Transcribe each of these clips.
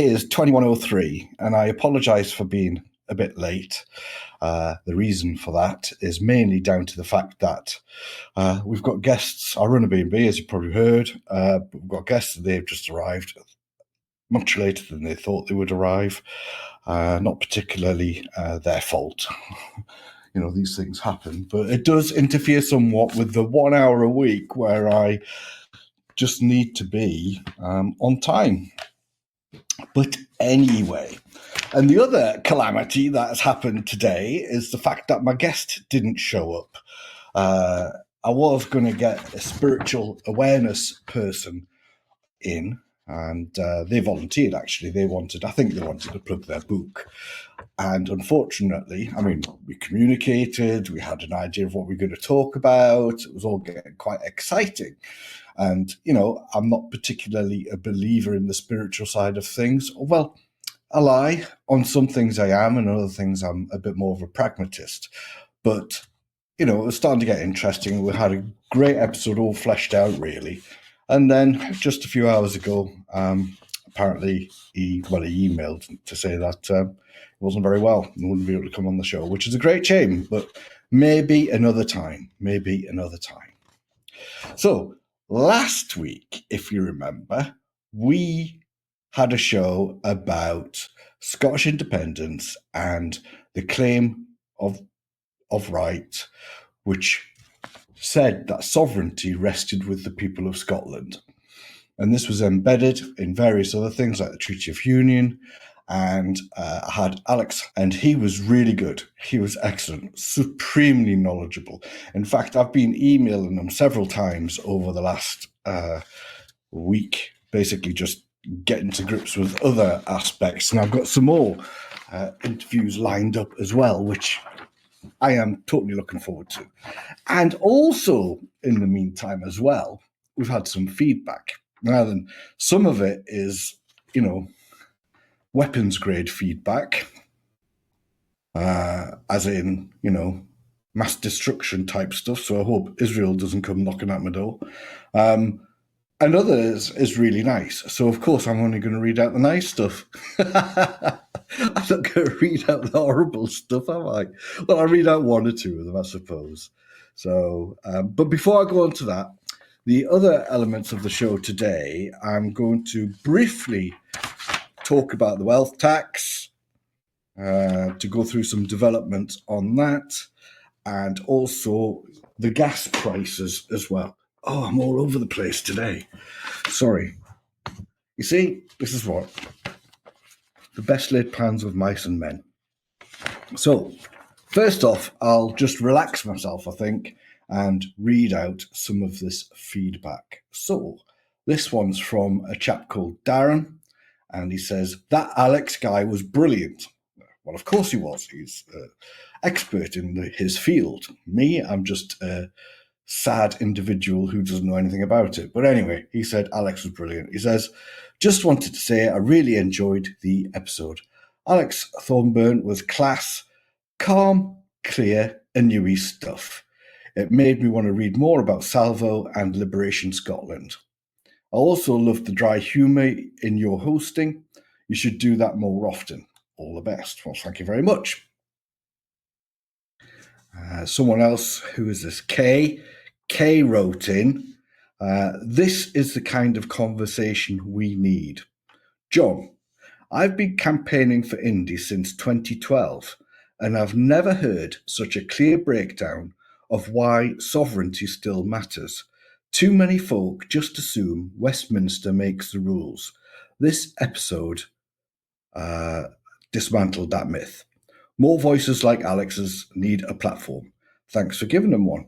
is 21:03, and I apologise for being a bit late. The reason for that is mainly down to the fact that we've got guests. I run a B&B, as you probably heard. We've got guests, and they've just arrived much later than they thought they would arrive. Not particularly their fault. You know, these things happen, but it does interfere somewhat with the 1 hour a week where I just need to be on time. But anyway, and the other calamity that has happened today is the fact that my guest didn't show up. I was going to get a spiritual awareness person in, and they volunteered, actually. I think they wanted to plug their book. And unfortunately, I mean, we communicated, we had an idea of what we were going to talk about. It was all getting quite exciting. And, you know, I'm not particularly a believer in the spiritual side of things. Well, I lie. On some things I am, and other things I'm a bit more of a pragmatist. But, you know, it was starting to get interesting. We had a great episode all fleshed out, really. And then just a few hours ago, apparently he emailed to say that he wasn't very well and wouldn't be able to come on the show, which is a great shame, but maybe another time. So last week, if you remember, we had a show about Scottish independence and the claim of right, which said that sovereignty rested with the people of Scotland. And this was embedded in various other things like the Treaty of Union. And I had Alex, and he was really good. He was excellent, supremely knowledgeable. In fact, I've been emailing him several times over the last week, basically just getting to grips with other aspects. And I've got some more interviews lined up as well, which I am totally looking forward to. And also, in the meantime as well, we've had some feedback. Now then, some of it is, you know, weapons grade feedback, as in, you know, mass destruction type stuff. So I hope Israel doesn't come knocking at my door. And others is really nice. So, of course, I'm only going to read out the nice stuff. I'm not going to read out the horrible stuff, am I? Well, I'll read out one or two of them, I suppose. So, but before I go on to that, the other elements of the show today, I'm going to briefly talk about the wealth tax, to go through some developments on that, and also the gas prices as well. Oh, I'm all over the place today. Sorry. You see, this is what? The best laid plans of mice and men. So, first off, I'll just relax myself, I think, and read out some of this feedback. So, this one's from a chap called Darren, and he says, that Alex guy was brilliant. Well, of course he was. He's an expert in his field. Me, I'm just a sad individual who doesn't know anything about it. But anyway, he said Alex was brilliant. He says, just wanted to say I really enjoyed the episode. Alex Thorburn was class, calm, clear, and knew his stuff. It made me want to read more about Salvo and Liberation Scotland. I also loved the dry humour in your hosting. You should do that more often. All the best. Well, thank you very much. Someone else, who is this? Kay wrote in, this is the kind of conversation we need. John, I've been campaigning for Indy since 2012, and I've never heard such a clear breakdown of why sovereignty still matters. Too many folk just assume Westminster makes the rules. This episode dismantled that myth. More voices like Alex's need a platform. Thanks for giving them one.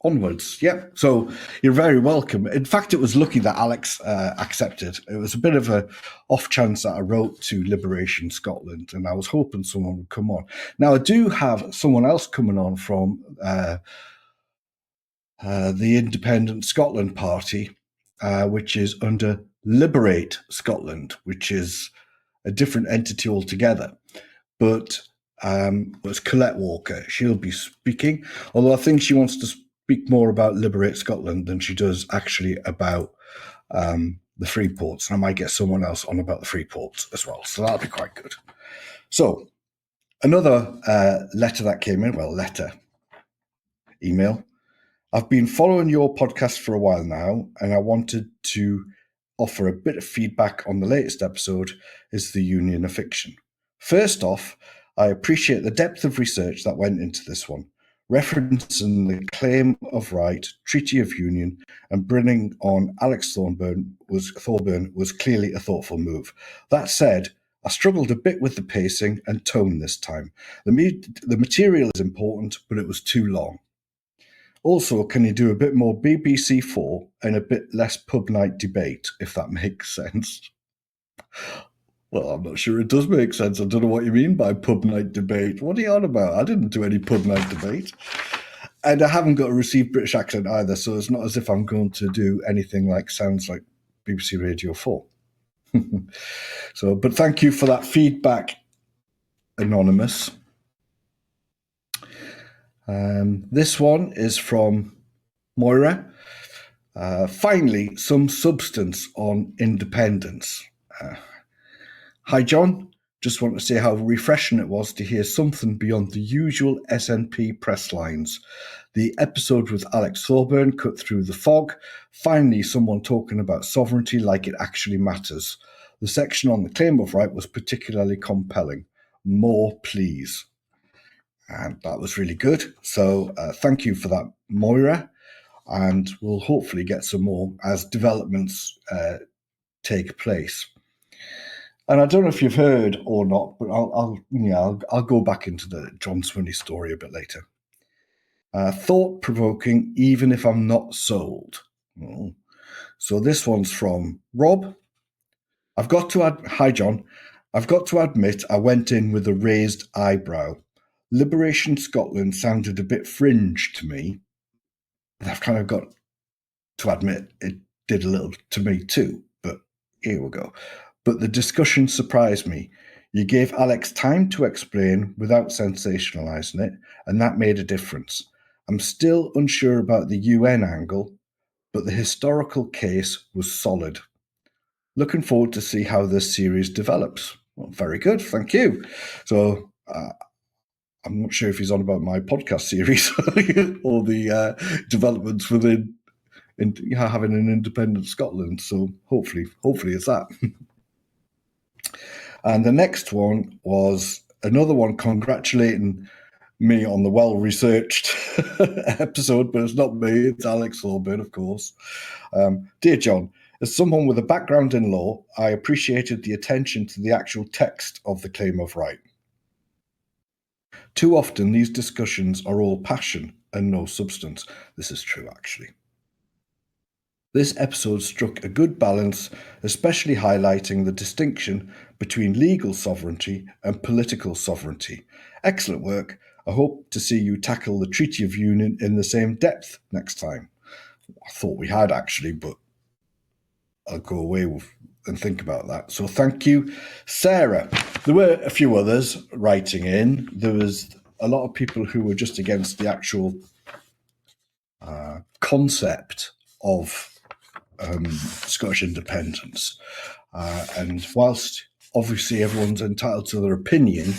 Onwards. Yep. So you're very welcome. In fact, it was lucky that Alex accepted. It was a bit of a off chance that I wrote to Liberation Scotland, and I was hoping someone would come on. Now, I do have someone else coming on from the Independent Scotland Party, which is under Liberate Scotland, which is a different entity altogether. But it's Colette Walker. She'll be speaking, although I think she wants to speak more about Liberate Scotland than she does actually about the free ports, and I might get someone else on about the free ports as well. So that'll be quite good. So another letter that came in, email. I've been following your podcast for a while now, and I wanted to offer a bit of feedback on the latest episode, Is the Union a Fiction? First off, I appreciate the depth of research that went into this one, referencing the claim of right, Treaty of Union, and bringing on Alex Thorburn was clearly a thoughtful move. That said, I struggled a bit with the pacing and tone this time. The material is important, but it was too long. Also, can you do a bit more BBC4 and a bit less pub night debate, if that makes sense? Well, I'm not sure it does make sense. I don't know what you mean by pub night debate. What are you on about? I didn't do any pub night debate. And I haven't got a received British accent either, so it's not as if I'm going to do anything like sounds like BBC Radio 4. But thank you for that feedback, Anonymous. This one is from Moira. Finally, some substance on independence. Hi, John. Just want to say how refreshing it was to hear something beyond the usual SNP press lines. The episode with Alex Thorburn cut through the fog. Finally, someone talking about sovereignty like it actually matters. The section on the claim of right was particularly compelling. More, please. And that was really good. So thank you for that, Moira. And we'll hopefully get some more as developments take place. And I don't know if you've heard or not, but I'll go back into the John Swinney story a bit later. Thought-provoking, even if I'm not sold. Oh. So this one's from Rob. Hi, John. I've got to admit I went in with a raised eyebrow. Liberation Scotland sounded a bit fringe to me. I've kind of got to admit it did a little to me too, but here we go. But the discussion surprised me. You gave Alex time to explain without sensationalising it, and that made a difference. I'm still unsure about the UN angle, but the historical case was solid. Looking forward to see how this series develops. Well, very good, thank you. So I'm not sure if he's on about my podcast series or the developments within having an independent Scotland. So hopefully it's that. And the next one was another one congratulating me on the well-researched episode, but it's not me, it's Alex Thorburn, of course. Dear John, as someone with a background in law, I appreciated the attention to the actual text of the claim of right. Too often, these discussions are all passion and no substance. This is true, actually. This episode struck a good balance, especially highlighting the distinction between legal sovereignty and political sovereignty. Excellent work. I hope to see you tackle the Treaty of Union in the same depth next time. I thought we had, actually, but I'll go away and think about that. So thank you, Sarah. There were a few others writing in. There was a lot of people who were just against the actual concept of Scottish independence. And whilst obviously everyone's entitled to their opinion,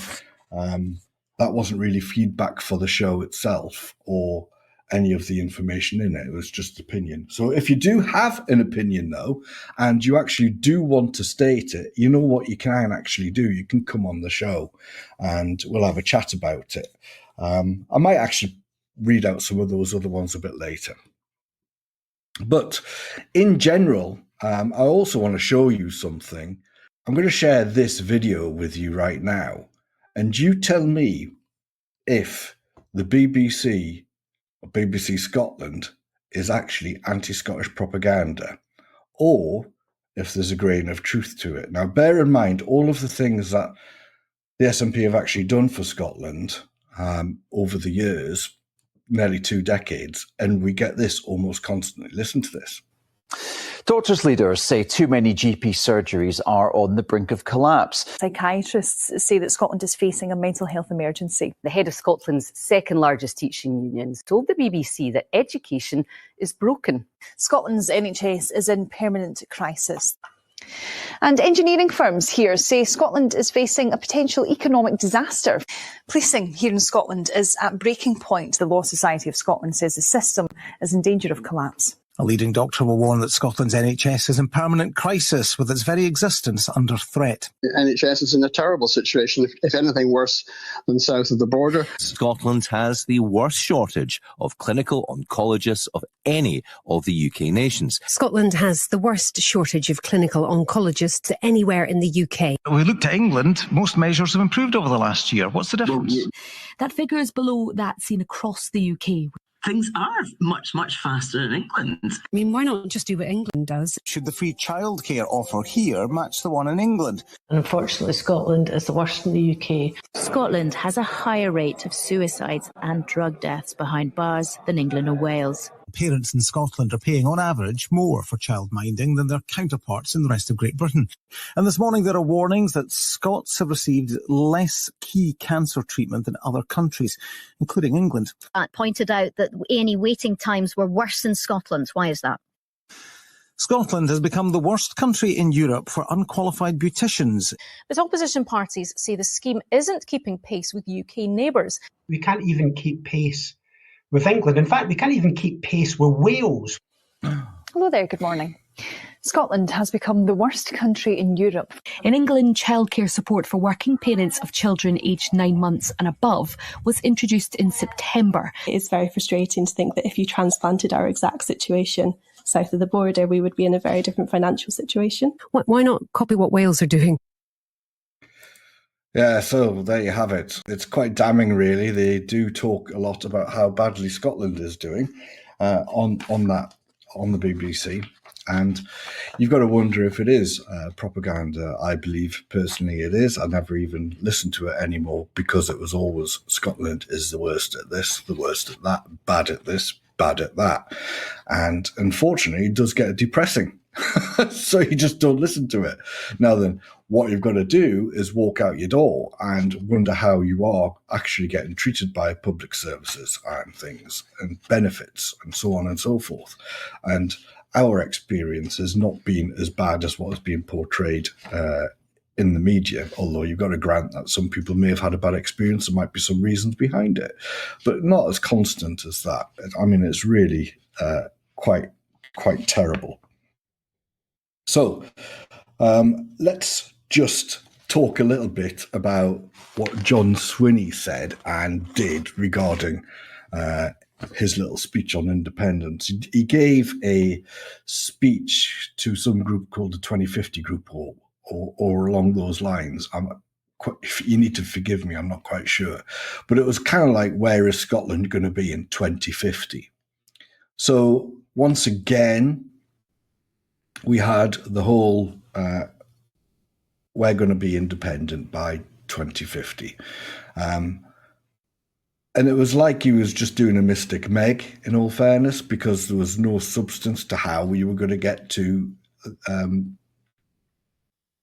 that wasn't really feedback for the show itself or any of the information in it. It was just opinion. So if you do have an opinion, though, and you actually do want to state it, you know what you can actually do. You can come on the show and we'll have a chat about it. I might actually read out some of those other ones a bit later. But in general, I also want to show you something. I'm going to share this video with you right now. And you tell me if the BBC or BBC Scotland is actually anti-Scottish propaganda or if there's a grain of truth to it. Now, bear in mind all of the things that the SNP have actually done for Scotland over the years, nearly 2 decades, and we get this almost constantly. Listen to this. Doctors' leaders say too many GP surgeries are on the brink of collapse. Psychiatrists say that Scotland is facing a mental health emergency. The head of Scotland's second largest teaching unions told the BBC that education is broken. Scotland's NHS is in permanent crisis. And engineering firms here say Scotland is facing a potential economic disaster. Policing here in Scotland is at breaking point. The Law Society of Scotland says the system is in danger of collapse. A leading doctor will warn that Scotland's NHS is in permanent crisis, with its very existence under threat. The NHS is in a terrible situation, if anything worse than south of the border. Scotland has the worst shortage of clinical oncologists of any of the UK nations. Scotland has the worst shortage of clinical oncologists anywhere in the UK. We looked at England. Most measures have improved over the last year. What's the difference? That figure is below that seen across the UK. Things are much, much faster in England. I mean, why not just do what England does? Should the free childcare offer here match the one in England? Unfortunately, Scotland is the worst in the UK. Scotland has a higher rate of suicides and drug deaths behind bars than England and Wales. Parents in Scotland are paying on average more for childminding than their counterparts in the rest of Great Britain. And this morning there are warnings that Scots have received less key cancer treatment than other countries, including England. Pointed out that any waiting times were worse in Scotland. Why is that? Scotland has become the worst country in Europe for unqualified beauticians. But opposition parties say the scheme isn't keeping pace with UK neighbours. We can't even keep pace with England. In fact, we can't even keep pace with Wales. Hello there, good morning. Scotland has become the worst country in Europe. In England, childcare support for working parents of children aged 9 months and above was introduced in September. It's very frustrating to think that if you transplanted our exact situation south of the border, we would be in a very different financial situation. Why not copy what Wales are doing? Yeah, so there you have it. It's quite damning, really. They do talk a lot about how badly Scotland is doing on the BBC. And you've got to wonder if it is propaganda. I believe personally it is. I never even listened to it anymore because it was always Scotland is the worst at this, the worst at that, bad at this, bad at that. And unfortunately, it does get depressing. So you just don't listen to it. Now then, what you've got to do is walk out your door and wonder how you are actually getting treated by public services and things and benefits and so on and so forth. And our experience has not been as bad as what has been portrayed in the media, although you've got to grant that some people may have had a bad experience. There might be some reasons behind it, but not as constant as that. I mean, it's really quite terrible. So let's just talk a little bit about what John Swinney said and did regarding his little speech on independence. He gave a speech to some group called the 2050 group or along those lines. You need to forgive me, I'm not quite sure. But it was kind of like, where is Scotland going to be in 2050? So once again, we had the whole, we're going to be independent by 2050. And it was like he was just doing a Mystic Meg, in all fairness, because there was no substance to how we were going to get to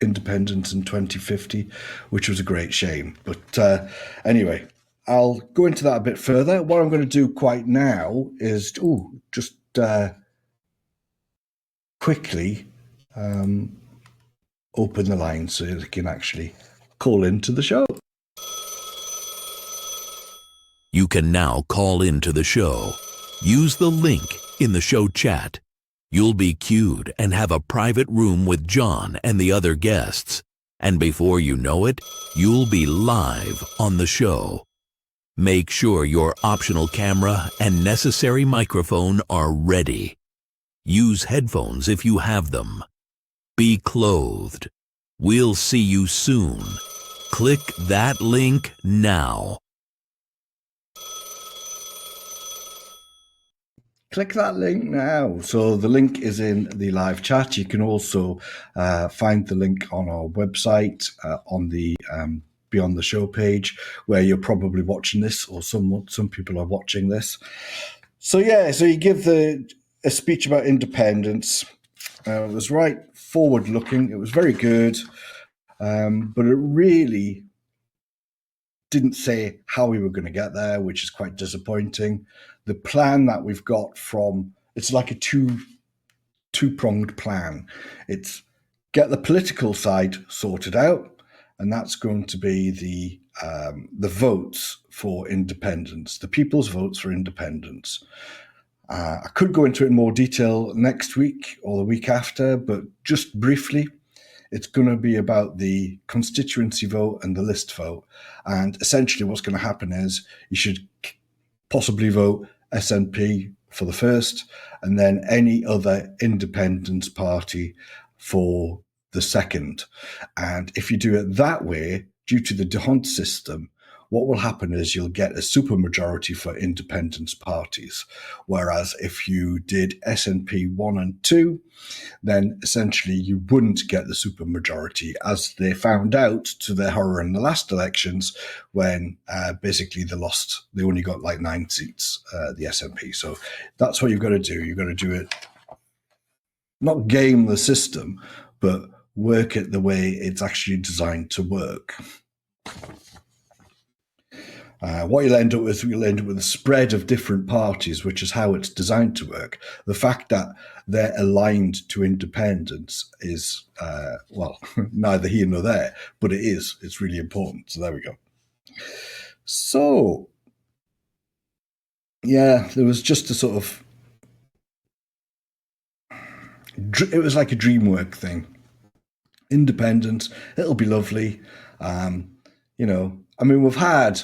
independence in 2050, which was a great shame. But anyway, I'll go into that a bit further. What I'm going to do quite now is just quickly open the line so they can actually call into the show. You can now call into the show. Use the link in the show chat. You'll be queued and have a private room with John and the other guests. And before you know it, you'll be live on the show. Make sure your optional camera and necessary microphone are ready. Use headphones if you have them. Be clothed. We'll see you soon. Click that link now. Click that link now. So the link is in the live chat. You can also find the link on our website on the Beyond the Show page, where you're probably watching this, or some people are watching this. So yeah, so you give a speech about independence. It was right forward looking. It was very good, but it really didn't say how we were going to get there, which is quite disappointing. The plan that we've got it's like a two-pronged plan. It's get the political side sorted out, and that's going to be the votes for independence, the people's votes for independence. I could go into it in more detail next week or the week after, but just briefly, it's going to be about the constituency vote and the list vote. And essentially what's going to happen is you should possibly vote SNP for the first, and then any other independence party for the second. And if you do it that way, due to the D'Hondt system, what will happen is you'll get a supermajority for independence parties. Whereas if you did SNP 1 and 2, then essentially you wouldn't get the supermajority, as they found out to their horror in the last elections when basically they only got like 9 seats, the SNP. So that's what you've got to do. You've got to do it, not game the system, but work it the way it's actually designed to work. What you'll end up with a spread of different parties, which is how it's designed to work. The fact that they're aligned to independence is, well, neither here nor there, but it is. It's really important. So there we go. So, yeah, there was just a sort of, it was like a dream work thing. Independence, it'll be lovely. You know, I mean, we've had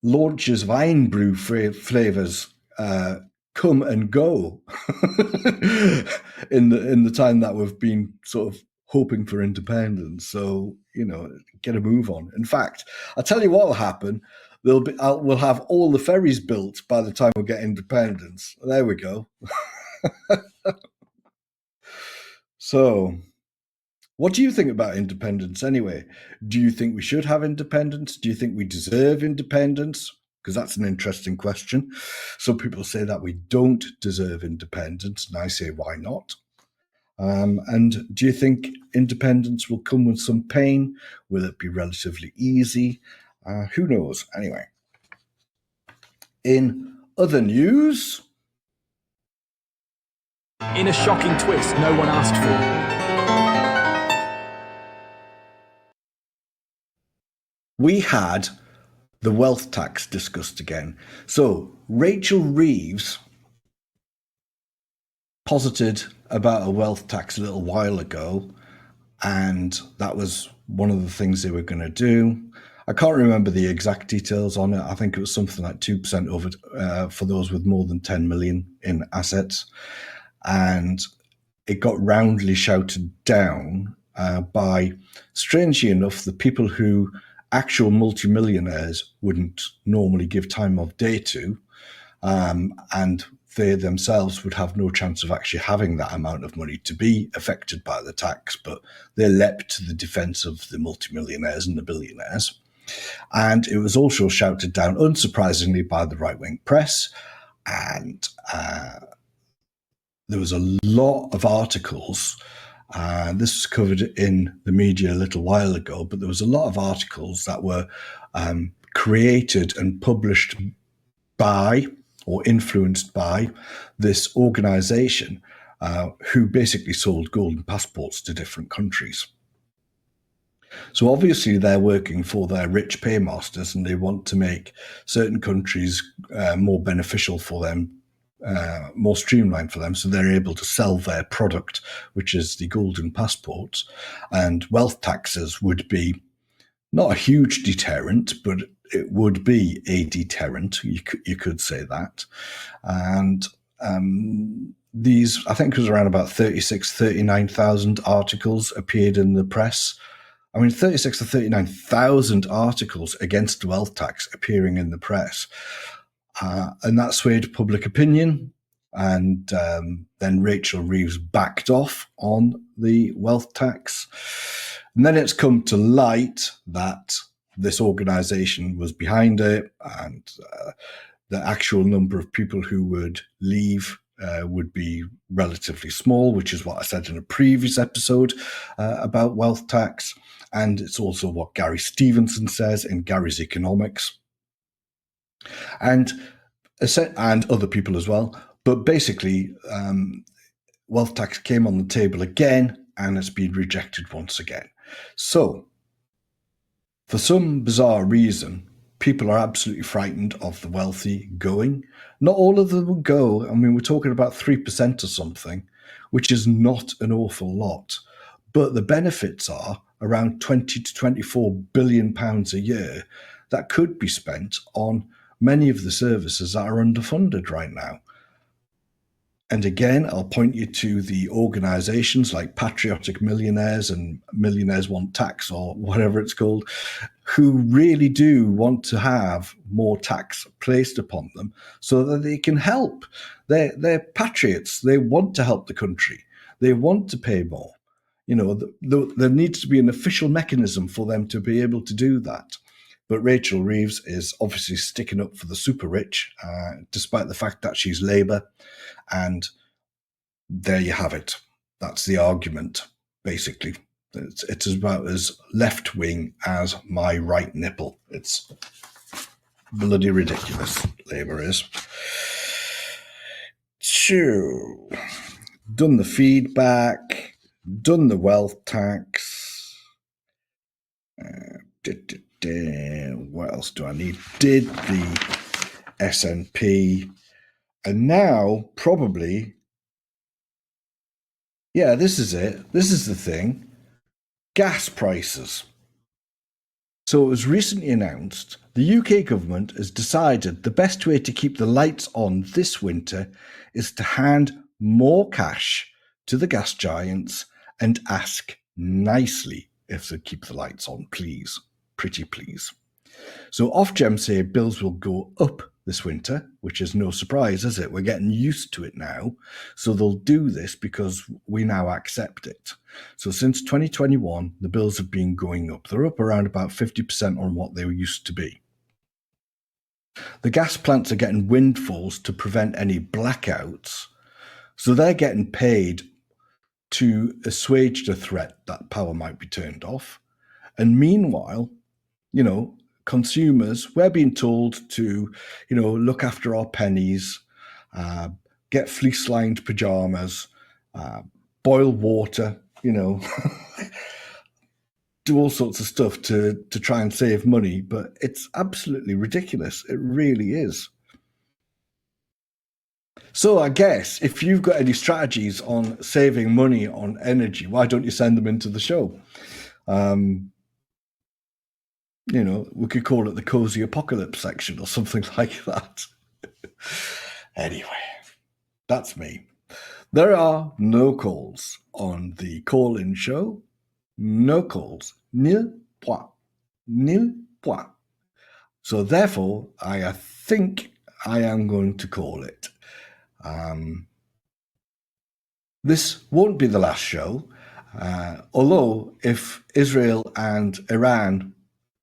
launches of iron brew flavors come and go in the time that we've been sort of hoping for independence. So, you know, get a move on. In fact, I'll tell you what will happen. We'll have all the ferries built by the time we get independence. There we go. So, what do you think about independence anyway? Do you think we should have independence? Do you think we deserve independence? Because that's an interesting question. Some people say that we don't deserve independence, and I say, why not? And do you think independence will come with some pain? Will it be relatively easy? Who knows? Anyway, in other news, in a shocking twist no one asked for, we had the wealth tax discussed again. So Rachel Reeves posited about a wealth tax a little while ago, and that was one of the things they were going to do. I can't remember the exact details on it. I think it was something like 2% over for those with more than 10 million in assets. And it got roundly shouted down by, strangely enough, the people who actual multimillionaires wouldn't normally give time of day to, and they themselves would have no chance of actually having that amount of money to be affected by the tax, but they leapt to the defense of the multimillionaires and the billionaires. And it was also shouted down, unsurprisingly, by the right-wing press, and there was a lot of articles. This was covered in the media a little while ago, but there was a lot of articles that were created and published by or influenced by this organization who basically sold golden passports to different countries. So obviously they're working for their rich paymasters, and they want to make certain countries more beneficial for them, more streamlined for them, so they're able to sell their product, which is the golden passports. And wealth taxes would be not a huge deterrent, but it would be a deterrent. You could say that. And these, I think it was around about 39,000 articles appeared in the press. I mean, 36 to 39,000 articles against the wealth tax appearing in the press. And that swayed public opinion. And then Rachel Reeves backed off on the wealth tax. And then it's come to light that this organization was behind it, and the actual number of people who would leave would be relatively small, which is what I said in a previous episode about wealth tax. And it's also what Gary Stevenson says in Gary's Economics. And other people as well. But basically, wealth tax came on the table again, and it's been rejected once again. So, for some bizarre reason, people are absolutely frightened of the wealthy going. Not all of them will go. I mean, we're talking about 3% or something, which is not an awful lot. But the benefits are around 20 to 24 billion pounds a year that could be spent on many of the services that are underfunded right now. And again, I'll point you to the organizations like Patriotic Millionaires and Millionaires Want Tax, or whatever it's called, who really do want to have more tax placed upon them so that they can help. They're patriots. They want to help the country. They want to pay more. You know, there needs to be an official mechanism for them to be able to do that. But Rachel Reeves is obviously sticking up for the super rich, despite the fact that she's Labour. And there you have it. That's the argument, basically. It's about as left-wing as my right nipple. It's bloody ridiculous, Labour is. So, done the feedback, done the wealth tax. What else do I need? Did the SNP. And now, probably, yeah, this is it. This is the thing. Gas prices. So it was recently announced the UK government has decided the best way to keep the lights on this winter is to hand more cash to the gas giants and ask nicely if they keep the lights on, please. Pretty please. So Ofgem say bills will go up this winter, which is no surprise, is it? We're getting used to it now. So they'll do this because we now accept it. So since 2021, the bills have been going up. They're up around about 50% on what they used to be. The gas plants are getting windfalls to prevent any blackouts. So they're getting paid to assuage the threat that power might be turned off. And meanwhile, you know, consumers, we're being told to, you know, look after our pennies, get fleece-lined pajamas, boil water, you know, do all sorts of stuff to try and save money. But it's absolutely ridiculous. It really is. So I guess if you've got any strategies on saving money on energy, why don't you send them into the show? You know, we could call it the Cozy Apocalypse section or something like that. Anyway, that's me. There are no calls on the call-in show. No calls. Nil point. Nil point. So therefore, I think I am going to call it. This won't be the last show, although if Israel and Iran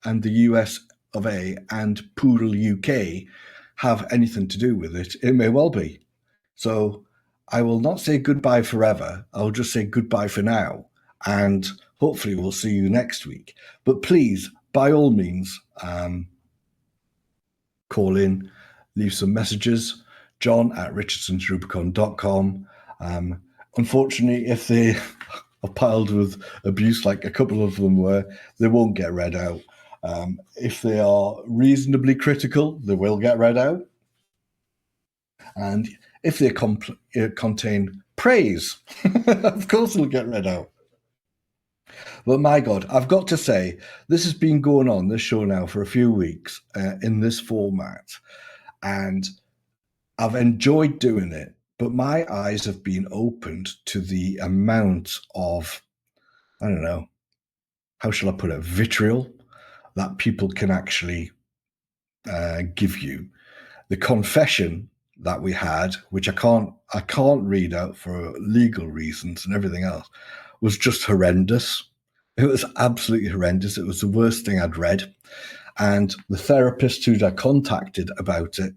and the US of A and Poodle UK have anything to do with it, it may well be. So I will not say goodbye forever. I'll just say goodbye for now. And hopefully we'll see you next week. But please, by all means, call in, leave some messages. John@richardsonsrubicon.com. Unfortunately, if they are piled with abuse like a couple of them were, they won't get read out. If they are reasonably critical, they will get read out. And if they contain praise, of course it'll get read out. But my God, I've got to say, this has been going on, this show now, for a few weeks in this format. And I've enjoyed doing it, but my eyes have been opened to the amount of, I don't know, how shall I put it, vitriol that people can actually give you. The confession that we had, which I can't read out for legal reasons and everything else, was just horrendous. It was absolutely horrendous. It was the worst thing I'd read. And the therapists who I contacted about it,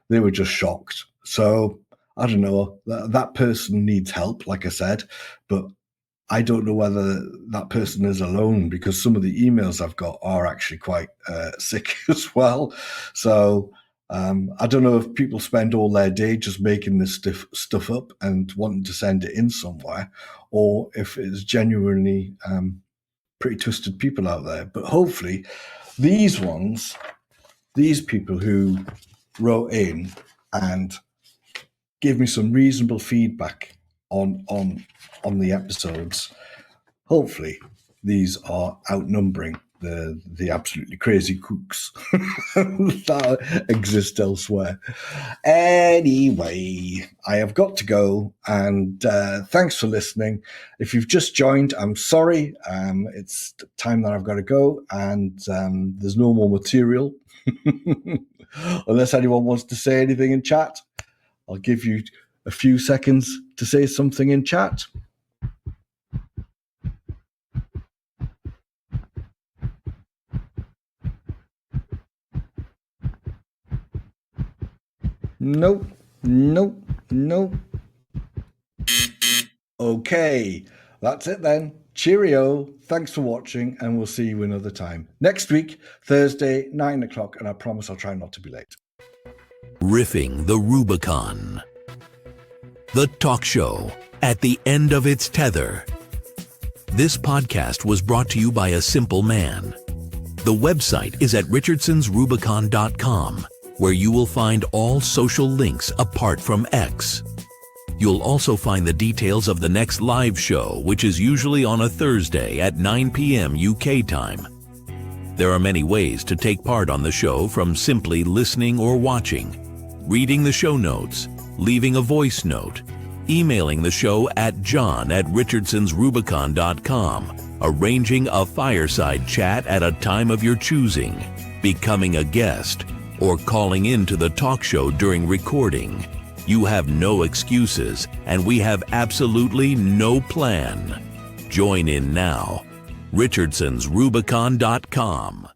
they were just shocked. So I don't know, that person needs help, like I said, but I don't know whether that person is alone, because some of the emails I've got are actually quite sick as well. So I don't know if people spend all their day just making this stuff up and wanting to send it in somewhere, or if it's genuinely pretty twisted people out there. But hopefully these people who wrote in and gave me some reasonable feedback on the episodes, hopefully these are outnumbering the absolutely crazy kooks that exist elsewhere. Anyway, I have got to go, and thanks for listening. If you've just joined, I'm sorry. It's the time that I've got to go, and there's no more material. Unless anyone wants to say anything in chat, I'll give you a few seconds to say something in chat. Nope. Okay, that's it then. Cheerio. Thanks for watching, and we'll see you another time. Next week, Thursday, 9 o'clock, and I promise I'll try not to be late. Riffing the Rubicon. The talk show at the end of its tether. This podcast was brought to you by a simple man. The website is at richardsonsrubicon.com, where you will find all social links apart from X. You'll also find the details of the next live show, which is usually on a Thursday at 9 p.m. UK time. There are many ways to take part on the show, from simply listening or watching, reading the show notes, leaving a voice note, emailing the show at john@richardsonsrubicon.com, arranging a fireside chat at a time of your choosing, becoming a guest, or calling in to the talk show during recording. You have no excuses, and we have absolutely no plan. Join in now. richardsonsrubicon.com